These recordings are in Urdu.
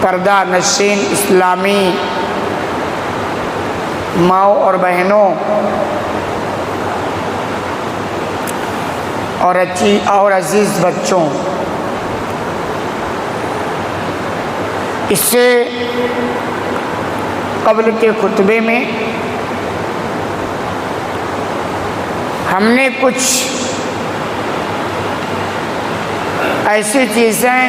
پردہ نشین اسلامی ماؤں اور بہنوں اور عزیز بچوں، اس سے قبل کے خطبے میں ہم نے کچھ ایسی چیزیں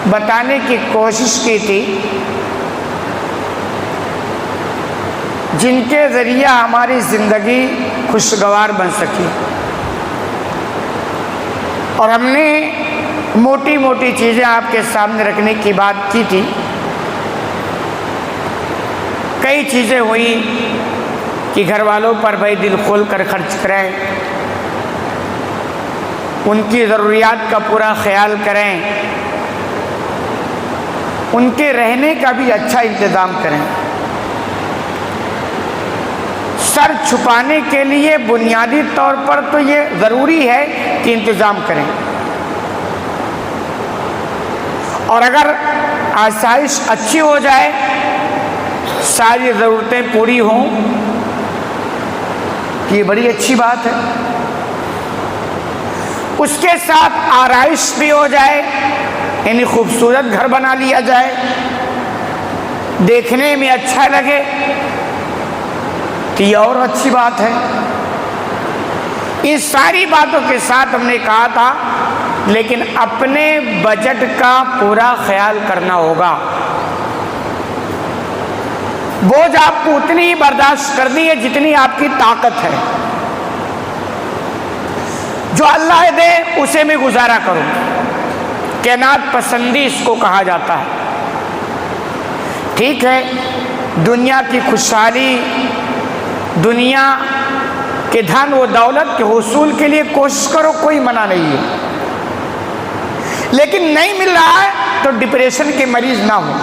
بتانے کی کوشش کی تھی جن کے ذریعہ ہماری زندگی خوشگوار بن سکی، اور ہم نے موٹی موٹی چیزیں آپ کے سامنے رکھنے کی بات کی تھی۔ کئی چیزیں ہوئی کہ گھر والوں پر بھائی دل کھول کر خرچ کریں، ان کی ضروریات کا پورا خیال کریں، ان کے رہنے کا بھی اچھا انتظام کریں۔ سر چھپانے کے لیے بنیادی طور پر تو یہ ضروری ہے کہ انتظام کریں، اور اگر آسائش اچھی ہو جائے، ساری ضرورتیں پوری ہوں، یہ بڑی اچھی بات ہے۔ اس کے ساتھ آرائش بھی ہو جائے، یعنی خوبصورت گھر بنا لیا جائے، دیکھنے میں اچھا لگے، تو یہ اور اچھی بات ہے۔ ان ساری باتوں کے ساتھ ہم نے کہا تھا لیکن اپنے بجٹ کا پورا خیال کرنا ہوگا۔ بوجھ آپ کو اتنی ہی برداشت کرنی ہے جتنی آپ کی طاقت ہے، جو اللہ دے اسے میں گزارا کرو۔ کائنات پسندی اس کو کہا جاتا ہے۔ ٹھیک ہے، دنیا کی خوشحالی، دنیا کے دھن و دولت کے حصول کے لیے کوشش کرو، کوئی منع نہیں ہے، لیکن نہیں مل رہا ہے تو ڈپریشن کے مریض نہ ہو،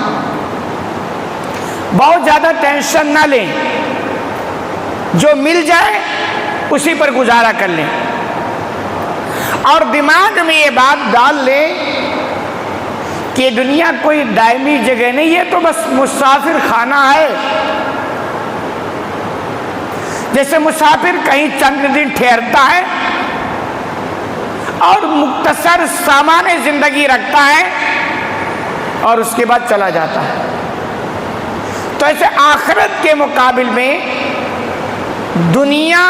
بہت زیادہ ٹینشن نہ لیں، جو مل جائے اسی پر گزارا کر لیں، اور دماغ میں یہ بات ڈال لیں کہ دنیا کوئی دائمی جگہ نہیں ہے، تو بس مسافر خانہ ہے۔ جیسے مسافر کہیں چند دن ٹھہرتا ہے اور مختصر سامان زندگی رکھتا ہے اور اس کے بعد چلا جاتا ہے، تو ایسے آخرت کے مقابل میں دنیا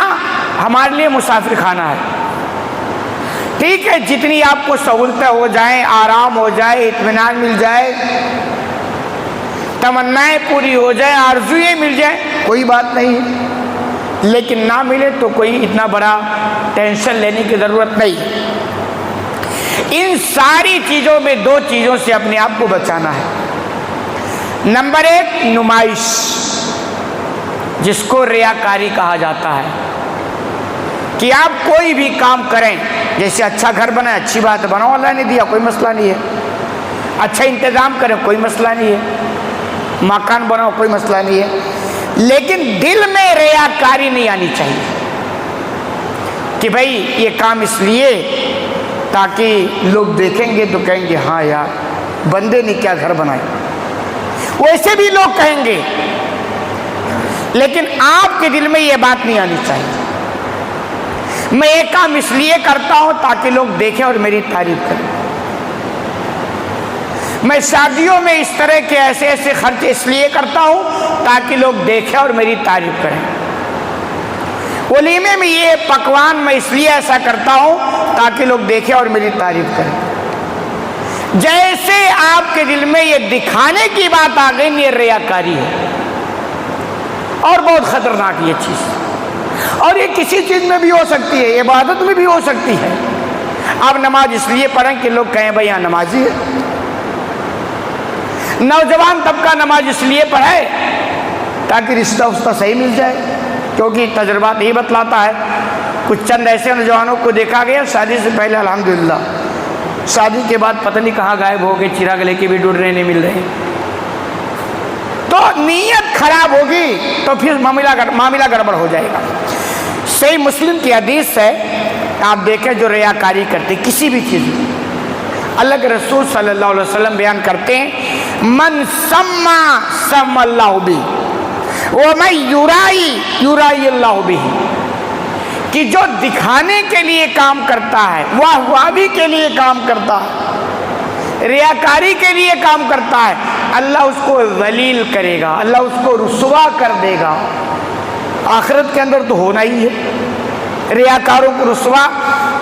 ہمارے لیے مسافر خانہ ہے۔ ٹھیک ہے، جتنی آپ کو سہولتیں ہو جائیں، آرام ہو جائے، اطمینان مل جائے، تمنائیں پوری ہو جائیں، آرزوئیں مل جائیں، کوئی بات نہیں ہے، لیکن نہ ملے تو کوئی اتنا بڑا ٹینشن لینے کی ضرورت نہیں ہے۔ ان ساری چیزوں میں دو چیزوں سے اپنے آپ کو بچانا ہے۔ نمبر ایک، نمائش، جس کو ریاکاری کہا جاتا ہے، کہ آپ کوئی بھی کام کریں، جیسے اچھا گھر بنائیں، اچھی بات ہے، بناؤ، اللہ نے دیا، کوئی مسئلہ نہیں ہے، اچھا انتظام کریں، کوئی مسئلہ نہیں ہے، مکان بناؤ، کوئی مسئلہ نہیں ہے، لیکن دل میں ریاکاری نہیں آنی چاہیے کہ بھائی یہ کام اس لیے تاکہ لوگ دیکھیں گے تو کہیں گے ہاں یار بندے نے کیا گھر بنائے، ویسے بھی لوگ کہیں گے، لیکن آپ کے دل میں یہ بات نہیں آنی چاہیے میں یہ کام اس لیے کرتا ہوں تاکہ لوگ دیکھیں اور میری تعریف کریں، میں شادیوں میں اس طرح کے ایسے ایسے خرچ اس لیے کرتا ہوں تاکہ لوگ دیکھیں اور میری تعریف کریں، ولیمے میں یہ پکوان میں اس لیے ایسا کرتا ہوں تاکہ لوگ دیکھیں اور میری تعریف کریں۔ جیسے آپ کے دل میں یہ دکھانے کی بات آ گئی، یہ ریاکاری ہے اور بہت خطرناک یہ چیز، اور یہ کسی چیز میں بھی ہو سکتی ہے، عبادت میں بھی ہو سکتی ہے۔ آپ نماز اس لیے پڑھیں کہ لوگ کہیں بھائی یہاں نمازی ہے، نوجوان طبقہ نماز اس لیے پڑھے تاکہ رشتہ اس کا صحیح مل جائے، کیونکہ تجربات یہی بتلاتا ہے۔ کچھ چند ایسے نوجوانوں کو دیکھا گیا شادی سے پہلے الحمدللہ، شادی کے بعد پتہ نہیں کہاں غائب ہو گئے، چراغ لے کے بھی ڈھونڈ رہے، نہیں مل رہے، تو نیت خراب ہوگی تو پھر معاملہ گڑبڑ ہو جائے گا۔ صحیح مسلم کی حدیث ہے، آپ دیکھیں جو ریاکاری کرتے کسی بھی چیز میں، اللہ کے رسول صلی اللہ علیہ وسلم بیان کرتے ہیں من سما سم اللہ بھی ومن یرائی یرائی اللہ بھی، کہ جو دکھانے کے لیے کام کرتا ہے، واہ واہی کے لیے کام کرتا ہے، ریاکاری کے لیے کام کرتا ہے، اللہ اس کو ذلیل کرے گا، اللہ اس کو رسوا کر دے گا۔ آخرت کے اندر تو ہونا ہی ہے ریاکاروں کو رسوا۔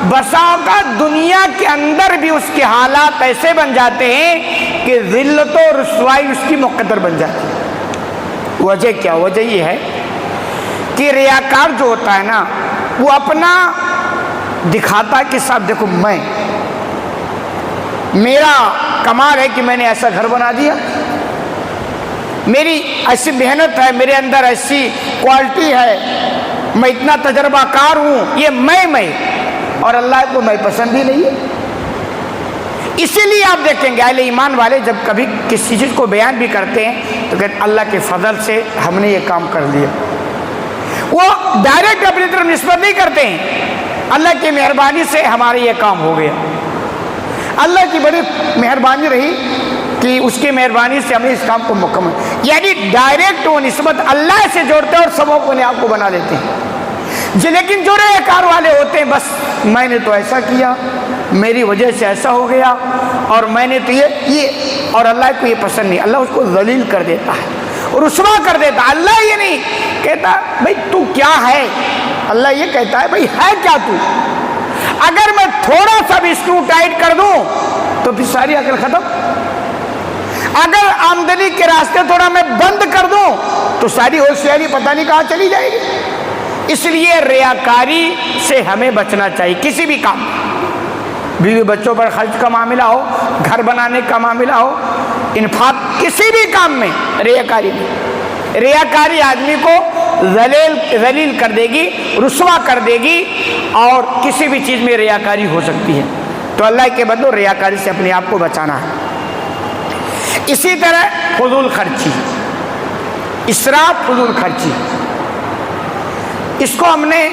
بسا اوقات دنیا کے اندر بھی اس کے حالات ایسے بن جاتے ہیں کہ ذلت و رسوائی اس کی مقدر بن جاتی ہے۔ وجہ کیا؟ وجہ یہ ہے کہ ریاکار جو ہوتا ہے نا، وہ اپنا دکھاتا ہے کہ صاحب دیکھو میرا کمال ہے کہ میں نے ایسا گھر بنا دیا، میری ایسی محنت ہے، میرے اندر ایسی کوالٹی ہے، میں اتنا تجربہ کار ہوں، یہ میں اور اللہ کو میں پسند ہی نہیں ہے۔ اسی لیے آپ دیکھیں گے اہل ایمان والے جب کبھی کسی چیز کو بیان بھی کرتے ہیں تو کہتے ہیں اللہ کے فضل سے ہم نے یہ کام کر لیا۔ وہ ڈائریکٹ اپنی طرف نسبت نہیں کرتے ہیں، اللہ کی مہربانی سے ہمارا یہ کام ہو گیا، اللہ کی بڑی مہربانی رہی کہ اس کی مہربانی سے ہمیں اس کام کو مکمل، یعنی ڈائریکٹ وہ نسبت اللہ سے جوڑتے ہیں اور سبوں کو اپنے آپ کو بنا لیتے ہیں۔ لیکن جو ریاکار والے ہوتے ہیں، بس میں نے تو ایسا کیا، میری وجہ سے ایسا ہو گیا، اور میں نے تو یہ اور اللہ کو یہ پسند نہیں، اللہ اس کو ذلیل کر دیتا ہے، رسوا کر دیتا ہے۔ اللہ یہ نہیں کہتا بھائی تو کیا ہے، اللہ یہ کہتا ہے بھائی ہے کیا تو؟ اگر میں تھوڑا سا بھی اسکرو ٹائٹ کر دوں تو پھر ساری عقل ختم، اگر آمدنی کے راستے تھوڑا میں بند کر دوں تو ساری ہوشیاری پتہ نہیں کہاں چلی جائے گی۔ اس لیے ریاکاری سے ہمیں بچنا چاہیے کسی بھی کام، بیوی بچوں پر خرچ کا معاملہ ہو، گھر بنانے کا معاملہ ہو، انفاق، کسی بھی کام میں ریاکاری نہیں۔ ریاکاری آدمی کو ذلیل کر دے گی، رسوا کر دے گی، اور کسی بھی چیز میں ریاکاری ہو سکتی ہے۔ تو اللہ کے بندو ریاکاری سے اپنے آپ کو بچانا ہے۔ اسی طرح فضول خرچی، اسراف، فضول خرچی، اس کو ہم نے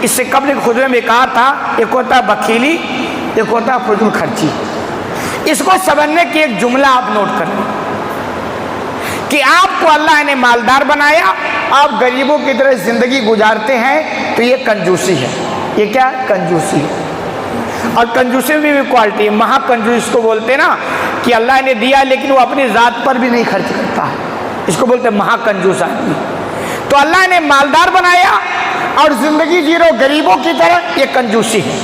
اس سے قبل خطبے میں کہا تھا، ایک ہوتا بخیلی، ایک ہوتا فضول خرچی۔ اس کو سمجھنے کی ایک جملہ آپ نوٹ کر لیں کہ آپ کو اللہ نے مالدار بنایا، آپ غریبوں کی طرح زندگی گزارتے ہیں، تو یہ کنجوسی ہے۔ یہ کیا ہے؟ کنجوسی ہے۔ اور کنجوسی میں بھی کوالٹی ہے، مہا کنجوس کو بولتے ہیں نا کہ اللہ نے دیا لیکن وہ اپنی ذات پر بھی نہیں خرچ کرتا ہے، اس کو بولتے ہیں مہا کنجوس آدمی۔ تو اللہ نے مالدار بنایا اور زندگی جی رہے ہو غریبوں کی طرح، یہ کنجوسی ہے۔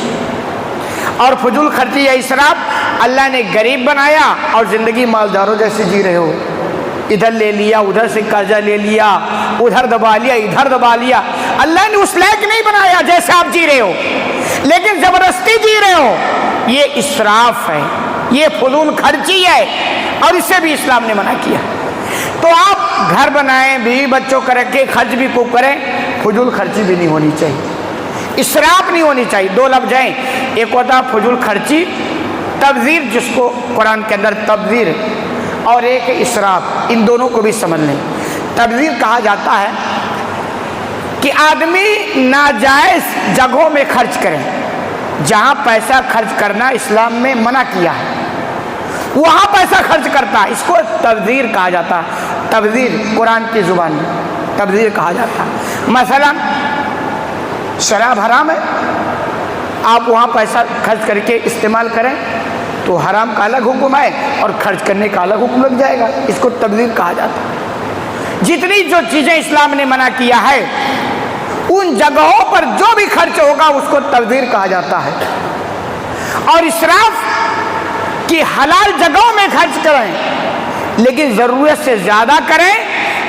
اور فضول خرچی یا اسراف، اللہ نے غریب بنایا اور زندگی مالداروں جیسے جی رہے ہو، ادھر لے لیا، ادھر سے قرضہ لے لیا، ادھر دبا لیا، ادھر دبا لیا۔ اللہ نے اس لائق نہیں بنایا جیسے آپ جی رہے ہو، لیکن زبردستی جی رہے ہو، یہ اسراف ہے، یہ فضول خرچی ہے، اور اسے بھی اسلام نے منع کیا۔ تو آپ گھر بنائیں، بیوی بچوں کا رکھیں، خرچ بھی خوب کریں، فضول خرچی بھی نہیں ہونی چاہیے، اسراف نہیں ہونی چاہیے۔ دو لفظ ہیں، ایک ہوتا فضول خرچی، تبذیر، جس کو قرآن کے اندر تبذیر، اور ایک ہے اسراف۔ ان دونوں کو بھی سمجھ لیں۔ تبذیر کہا جاتا ہے کہ آدمی ناجائز جگہوں میں خرچ کرے، جہاں پیسہ خرچ کرنا اسلام میں منع کیا ہے وہاں پیسہ خرچ کرتا ہے، اس کو تبذیر کہا جاتا ہے۔ تبذیر قرآن کی زبان میں تبذیر کہا جاتا ہے۔ مثلا شراب حرام ہے، آپ وہاں پیسہ خرچ کر کے استعمال کریں تو حرام کا الگ حکم ہے اور خرچ کرنے کا الگ حکم لگ جائے گا، اس کو تبذیر کہا جاتا ہے۔ جتنی جو چیزیں اسلام نے منع کیا ہے ان جگہوں پر جو بھی خرچ ہوگا اس کو تبذیر کہا جاتا ہے۔ اور اسراف کہ حلال جگہوں میں خرچ کریں لیکن ضرورت سے زیادہ کریں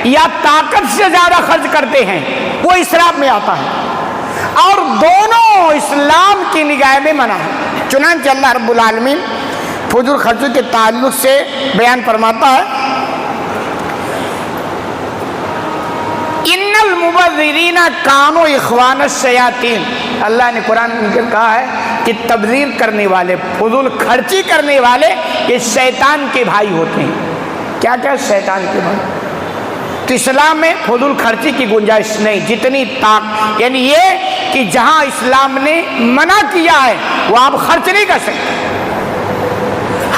یا طاقت سے زیادہ خرچ کرتے ہیں، وہ اسراف میں آتا ہے، اور دونوں اسلام کی نگاہ میں منع ہے۔ چنانچہ اللہ رب العالمین فضول خرچی کے تعلق سے بیان فرماتا ہے، ان المبذرین کانوا اخوان الشیاطین۔ اللہ نے قرآن میں کہا ہے کہ تبذیر کرنے والے، فضول خرچی کرنے والے یہ شیطان کے بھائی ہوتے ہیں۔ کیا کیا؟ شیطان کے بھائی۔ تو اسلام میں فضول خرچی کی گنجائش نہیں، جتنی یعنی یہ کہ جہاں اسلام نے منع کیا ہے وہ آپ خرچ نہیں کر سکتے،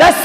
10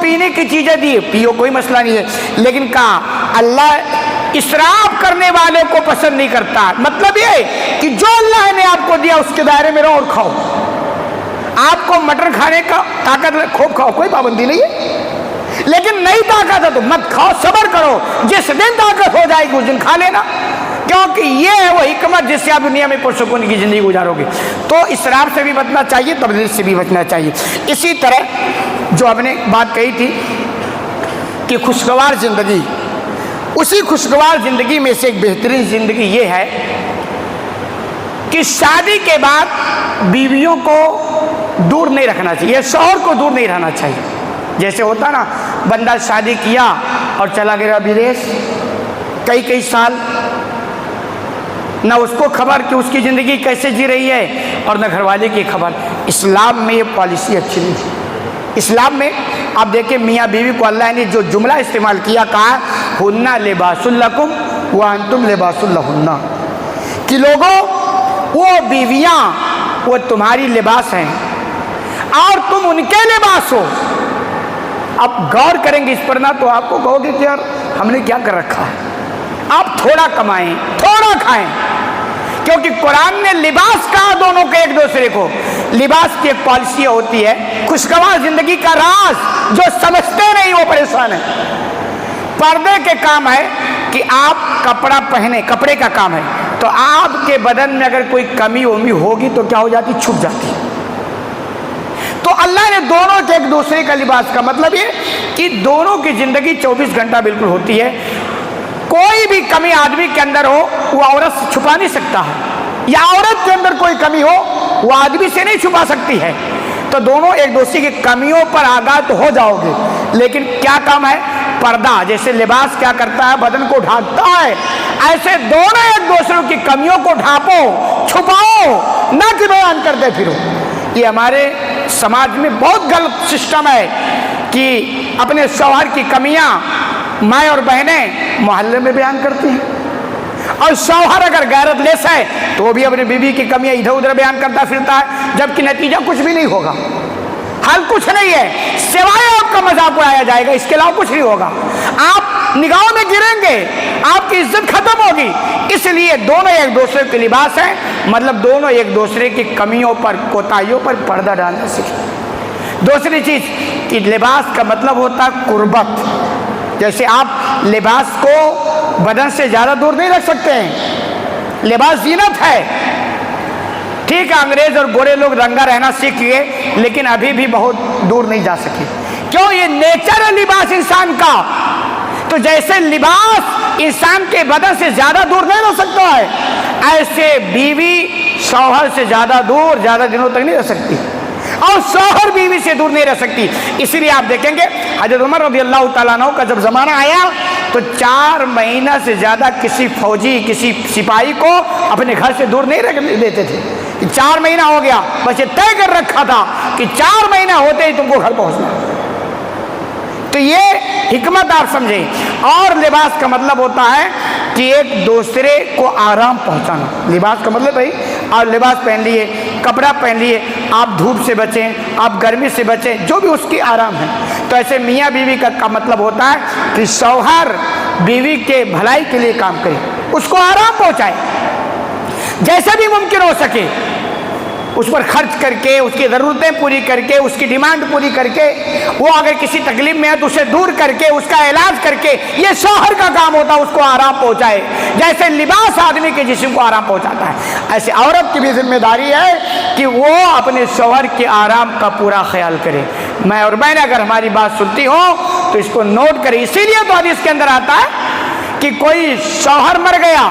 پینے کی چیزیں دی پیو، کوئی مسئلہ نہیں ہے، لیکن کہا اللہ اسراف کرنے والے کو پسند نہیں کرتا۔ مطلب یہ کہ جو اللہ نے آپ کو دیا اس کے دائرے میں رہو اور کھاؤ۔ آپ کو مٹن کھانے کا طاقت خوب کھاؤ، کوئی پابندی نہیں ہے، لیکن نہیں طاقت ہے تو مت کھاؤ، صبر کرو، جس دن طاقت ہو جائے گی اس دن کھا لینا، کیونکہ یہ ہے وہ حکمت جس سے آپ دنیا میں پرسکون کی زندگی گزارو گے۔ تو اسراف سے بھی بچنا چاہیے، تبذیر سے بھی بچنا چاہیے۔ اسی طرح جو ہم نے بات کہی تھی کہ خوشگوار زندگی، اسی خوشگوار زندگی میں سے ایک بہترین زندگی یہ ہے کہ شادی کے بعد بیویوں کو دور نہیں رکھنا چاہیے، شوہر کو دور نہیں رہنا چاہیے۔ جیسے ہوتا نا بندہ شادی کیا اور چلا گیا ودیش کئی سال، نہ اس کو خبر کہ اس کی زندگی کیسے جی رہی ہے اور نہ گھر والے کی خبر۔ اسلام میں یہ پالیسی اچھی نہیں ہے۔ اسلام میں آپ دیکھیں میاں بیوی کو اللہ نے جو جملہ استعمال کیا، کہا ہن لباس لکم وانتم لباس لہن، کہ لوگوں وہ بیویاں وہ تمہاری لباس ہیں اور تم ان کے لباس ہو۔ اب غور کریں گے اس پر نہ تو آپ کو کہو گے کہ یار ہم نے کیا کر رکھا ہے۔ آپ تھوڑا کمائیں، تھوڑا کھائیں، کیونکہ قرآن نے لباس کہا دونوں کے ایک دوسرے کو۔ لباس کی ایک پالیسی ہوتی ہے، خوشگوار زندگی کا راز جو سمجھتے نہیں وہ پریشان ہے۔ پردے کے کام ہے کہ آپ کپڑا پہنے، کپڑے کا کام ہے، تو آپ کے بدن میں اگر کوئی کمی ومی ہوگی تو کیا ہو جاتی، چھپ جاتی۔ تو اللہ نے دونوں کے ایک دوسرے کا لباس کا مطلب یہ کہ دونوں کی زندگی 24 گھنٹہ بالکل ہوتی ہے۔ کوئی بھی کمی آدمی کے اندر ہو وہ عورت سے چھپا نہیں سکتا ہے، یا عورت کے اندر کوئی کمی ہو وہ آدمی سے نہیں چھپا سکتی ہے۔ تو دونوں ایک دوسرے کی کمیوں پر آگاہ تو ہو جاؤ گے، لیکن کیا کام ہے، پردہ۔ جیسے لباس کیا کرتا ہے، بدن کو ڈھانپتا ہے، ایسے دونوں ایک دوسرے کی کمیوں کو ڈھانپو، چھپاؤ، نہ کہ بیان کرتے پھرو۔ یہ ہمارے سماج میں بہت غلط سسٹم ہے کہ اپنے شوہر کی کمیاں مائیں اور بہنیں محلے میں بیان کرتی ہیں، اور شوہر اگر غیرت لیس ہے تو وہ بھی اپنی بیوی کی کمیاں ادھر ادھر بیان کرتا پھرتا ہے، جبکہ نتیجہ کچھ بھی نہیں ہوگا، حل کچھ نہیں ہے، سوائے آپ کا مذاق اڑایا جائے گا، اس کے علاوہ کچھ نہیں ہوگا۔ آپ نگاہوں میں گریں گے، آپ کی عزت ختم ہوگی۔ اس لیے دونوں ایک دوسرے کے لباس ہیں، مطلب دونوں ایک دوسرے کی کمیوں پر، کوتاہیوں پر پردہ ڈالنا سیکھیں۔ دوسری چیز کہ لباس کا مطلب ہوتا ہے قربت۔ جیسے آپ لباس کو بدن سے زیادہ دور نہیں رکھ سکتے ہیں، لباس زینت ہے۔ ٹھیک ہے انگریز اور گورے لوگ رنگا رہنا سیکھ گئے، لیکن ابھی بھی بہت دور نہیں جا سکے۔ کیوں؟ یہ نیچر ہے لباس انسان کا۔ تو جیسے لباس انسان کے بدن سے زیادہ دور نہیں رہ سکتا ہے، ایسے بیوی شوہر سے زیادہ دور زیادہ دنوں تک نہیں رہ سکتی، اور شوہر بیوی سے دور نہیں رہ سکتی۔ اسی لیے آپ دیکھیں گے حضرت عمر رضی اللہ تعالیٰ عنہ کا جب زمانہ آیا تو 4 مہینہ سے زیادہ کسی فوجی، کسی سپاہی کو اپنے گھر سے دور نہیں رکھنے دیتے تھے۔ 4 مہینہ ہو گیا، بس یہ طے کر رکھا تھا کہ 4 مہینہ ہوتے ہی تم کو گھر پہنچنا۔ تو یہ حکمت آپ سمجھیں۔ اور لباس کا مطلب ہوتا ہے کہ ایک دوسرے کو آرام پہنچانا۔ لباس کا مطلب بھائی آپ لباس پہن لیے، کپڑا پہن لیے، آپ دھوپ سے بچیں، آپ گرمی سے بچیں، جو بھی اس کی آرام ہے۔ تو ایسے میاں بیوی کا مطلب ہوتا ہے کہ شوہر بیوی کے بھلائی کے لیے کام کرے، اس کو آرام پہنچائے، جیسا بھی ممکن ہو سکے اس پر خرچ کر کے، اس کی ضرورتیں پوری کر کے، اس کی ڈیمانڈ پوری کر کے، وہ اگر کسی تکلیف میں ہے تو اسے دور کر کے، اس کا علاج کر کے، یہ شوہر کا کام ہوتا ہے، اس کو آرام پہنچائے۔ جیسے لباس آدمی کے جسم کو آرام پہنچاتا ہے، ایسے عورت کی بھی ذمہ داری ہے کہ وہ اپنے شوہر کے آرام کا پورا خیال کرے۔ میں اور بہن اگر ہماری بات سنتی ہوں تو اس کو نوٹ کرے۔ اسی لیے تو حدیث کے اندر آتا ہے کہ کوئی شوہر مر گیا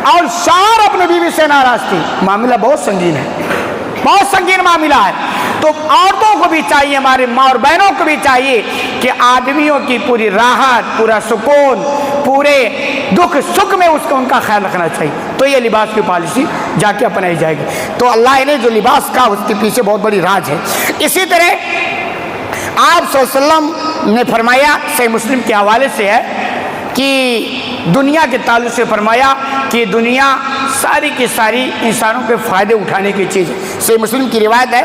اور شوہر اپنی بیوی سے ناراض تھی، معاملہ بہت سنگین ہے، بہت سنگین معاملہ ہے۔ تو عورتوں کو بھی چاہیے، ہمارے ماں اور بہنوں کو بھی چاہیے کہ آدمیوں کی پوری راحت، پورا سکون، پورے دکھ سکھ میں اس کو ان کا خیال رکھنا چاہیے۔ تو یہ لباس کی پالیسی جا کے اپنائی جائے گی۔ تو اللہ نے جو لباس کہا اس کے پیچھے بہت بڑی راز ہے۔ اسی طرح آپ صلی اللہ علیہ وسلم نے فرمایا، صحیح مسلم کے حوالے سے ہے کہ دنیا کے تعلق سے فرمایا کہ دنیا ساری کی ساری انسانوں کے فائدے اٹھانے کی چیز ہے۔ صحیح مسلم کی روایت ہے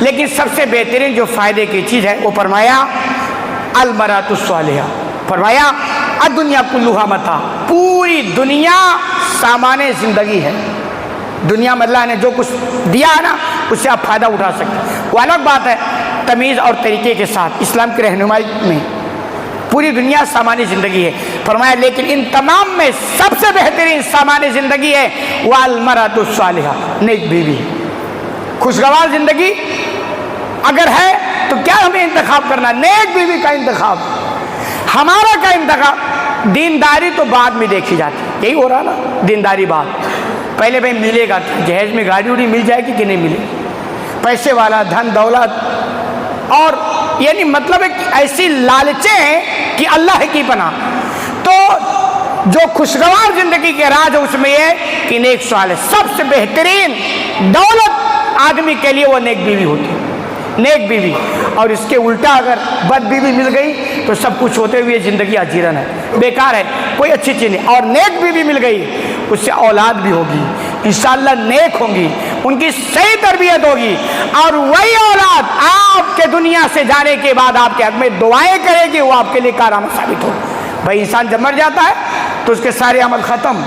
لیکن سب سے بہترین جو فائدے کی چیز ہے وہ فرمایا المرأۃ الصالحہ، فرمایا الدنیا کلھا متاع، پوری دنیا سامان زندگی ہے۔ دنیا میں اللہ نے جو کچھ دیا ہے نا اس سے آپ فائدہ اٹھا سکتے ہیں، وہ الگ بات ہے تمیز اور طریقے کے ساتھ اسلام کی رہنمائی میں۔ پوری دنیا سامان زندگی ہے، فرمایا لیکن ان تمام میں سب سے بہترین سامان زندگی ہے والمرأۃ الصالحہ، نیک بیوی۔ خوشگوار زندگی اگر ہے تو کیا ہمیں انتخاب کرنا؟ نیک بیوی کا انتخاب۔ ہمارا کا انتخاب، دینداری تو بعد میں دیکھی جاتی ہے، یہی ہو رہا نا، دینداری بعد۔ پہلے بھائی ملے گا، جہیز میں گاڑی وڑی مل جائے گی کہ نہیں ملے، پیسے والا، دھن دولت، اور یعنی مطلب ہے کہ ایسی لالچیں ہیں کہ اللہ کی پناہ۔ تو جو خوشگوار زندگی کے راز ہے اس میں یہ ہے کہ نیک صالح، سب سے بہترین دولت آدمی کے لیے وہ نیک بیوی ہوتی ہے، نیک بیوی۔ اور اس کے الٹا اگر بد بیوی مل گئی تو سب کچھ ہوتے ہوئے زندگی اجیرن ہے، بیکار ہے، کوئی اچھی چیز نہیں۔ اور نیک بیوی مل گئی اس سے اولاد بھی ہوگی، انشاءاللہ نیک ہوں گی، ان کی صحیح تربیت ہوگی، اور وہی اولاد آپ کے دنیا سے جانے کے بعد آپ کے حق میں دعائیں کرے گی، وہ آپ کے لیے کارآمد ثابت ہو۔ بھائی انسان جب مر جاتا ہے تو اس کے سارے عمل ختم۔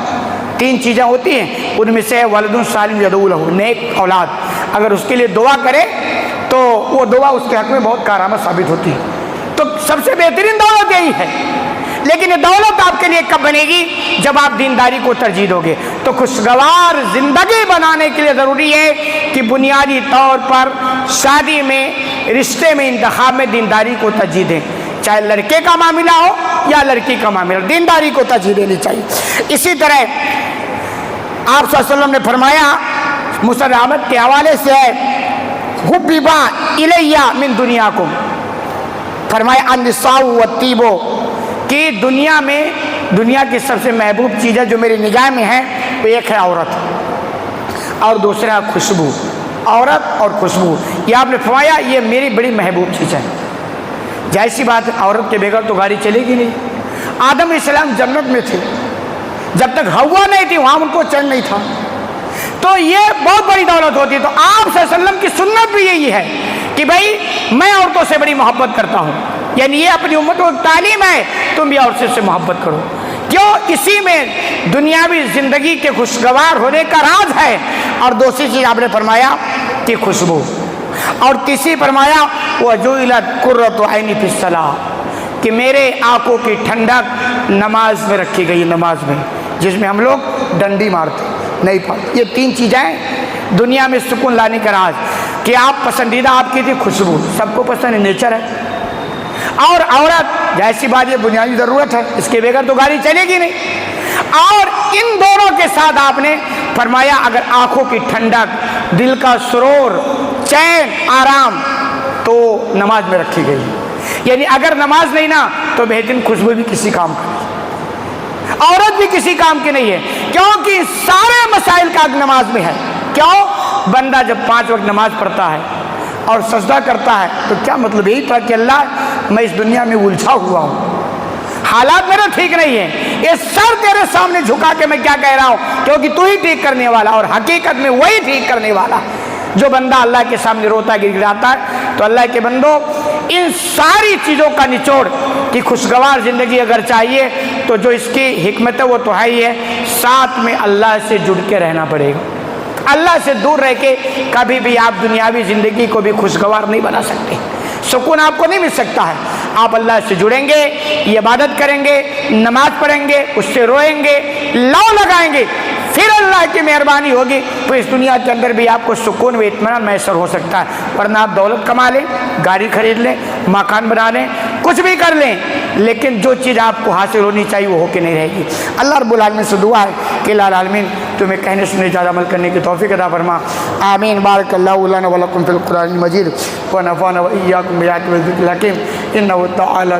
تین چیزیں ہوتی ہیں، ان میں سے ولد صالح یدعو لہ، نیک اولاد، اگر اس کے لیے دعا کرے تو وہ دعا اس کے حق میں بہت کارآمد ثابت ہوتی ہے۔ تو سب سے بہترین دولت یہی ہے، لیکن یہ دولت آپ کے لیے کب بنے گی؟ جب آپ دینداری کو ترجیح دو گے۔ تو خوشگوار زندگی بنانے کے لیے ضروری ہے کہ بنیادی طور پر شادی میں، رشتے میں، انتخاب میں دینداری کو ترجیح دیں، چاہے لڑکے کا معاملہ ہو یا لڑکی کا معاملہ، دینداری کو ترجیح دینی چاہیے۔ اسی طرح آپ صلی اللہ علیہ وسلم نے فرمایا، مسند احمد کے حوالے سے ہے، حبب الی من دنیاکم، فرمایا النساء والطیب، کہ دنیا میں، دنیا کی سب سے محبوب چیزیں جو میری نگاہ میں ہیں وہ ایک ہے عورت، اور دوسرا ہے خوشبو۔ عورت اور خوشبو، یہ آپ نے فرمایا یہ میری بڑی محبوب چیز ہے۔ جیسی بات ہے، عورت کے بغیر تو گاڑی چلے گی نہیں۔ آدم علیہ السلام جنت میں تھے، جب تک ہوا نہیں تھی وہاں ان کو چین نہیں تھا، تو یہ بہت بڑی دولت ہوتی ہے۔ تو آپ صلی اللہ علیہ وسلم کی سنت بھی یہی ہے کہ بھائی میں عورتوں سے بڑی محبت کرتا ہوں، یعنی یہ اپنی امت کو تعلیم ہے، تم بھی عورتوں سے محبت کرو۔ کیوں؟ اسی میں دنیاوی زندگی کے خوشگوار ہونے کا راز ہے۔ اور دوسری چیز آپ نے فرمایا کہ خوشبو، اور تیسری فرمایا وجعلت قرۃ عینی فی الصلاۃ، کہ میرے آنکھوں کی ٹھنڈک نماز میں رکھی گئی، نماز میں، جس میں ہم لوگ ڈنڈی مارتے نہیں پڑھتے۔ یہ تین چیزیں دنیا میں سکون لانے کا راز، کہ آپ پسندیدہ آپ کی تھی خوشبو، سب کو پسند ہے، نیچر ہے۔ اور عورت، جیسی بات یہ بنیادی ضرورت ہے، اس کے بغیر تو گاڑی چلے گی نہیں۔ اور ان دونوں کے ساتھ آپ نے فرمایا اگر آنکھوں کی ٹھنڈک، دل کا سرور، چین، آرام، تو نماز میں رکھی گئی۔ یعنی اگر نماز نہیں نا تو بہترین خوشبو بھی کسی کام کا نہیں، عورت بھی کسی کام کی نہیں ہے، کیونکہ سارے مسائل کا حل نماز میں ہے۔ کیوں؟ بندہ جب 5 وقت نماز پڑھتا ہے اور سجدہ کرتا ہے تو کیا مطلب؟ یہی تھا کہ اللہ میں اس دنیا میں الجھا ہوا ہوں، حالات میرے ٹھیک نہیں ہیں، یہ سر تیرے سامنے جھکا کے میں کیا کہہ رہا ہوں، کیونکہ تو ہی ٹھیک کرنے والا، اور حقیقت میں وہی ٹھیک کرنے والا۔ جو بندہ اللہ کے سامنے روتا گڑگڑاتا ہے، تو اللہ کے بندو ان ساری چیزوں کا نچوڑ کہ خوشگوار زندگی اگر چاہیے تو جو اس کی حکمت ہے وہ تو ہے ہی ہے، ساتھ میں اللہ سے جڑ کے رہنا پڑے گا۔ اللہ سے دور رہ کے کبھی بھی آپ دنیاوی زندگی کو بھی خوشگوار نہیں بنا سکتے، سکون آپ کو نہیں مل سکتا ہے۔ آپ اللہ سے جڑیں گے، عبادت کریں گے، نماز پڑھیں گے، اس سے روئیں گے، لو لگائیں گے، پھر اللہ کی مہربانی ہوگی تو اس دنیا کے اندر بھی آپ کو سکون و اطمینان میسر ہو سکتا ہے۔ ورنہ آپ دولت کما لیں، گاڑی خرید لیں، مکان بنا لیں، کچھ بھی کر لیں، لیکن جو چیز آپ کو حاصل ہونی چاہیے وہ ہو کے نہیں رہے گی۔ اللہ رب العالمین سے دعا ہے کہ الہ العالمین تمہیں کہنے سننے زیادہ عمل کرنے کی توفیق عطا فرما، آمین۔ بارک اللہ لنا ولکم فی القرآن المجید ونفعنا وإیاکم بآیات و ذکر الحکیم، انہ تعالی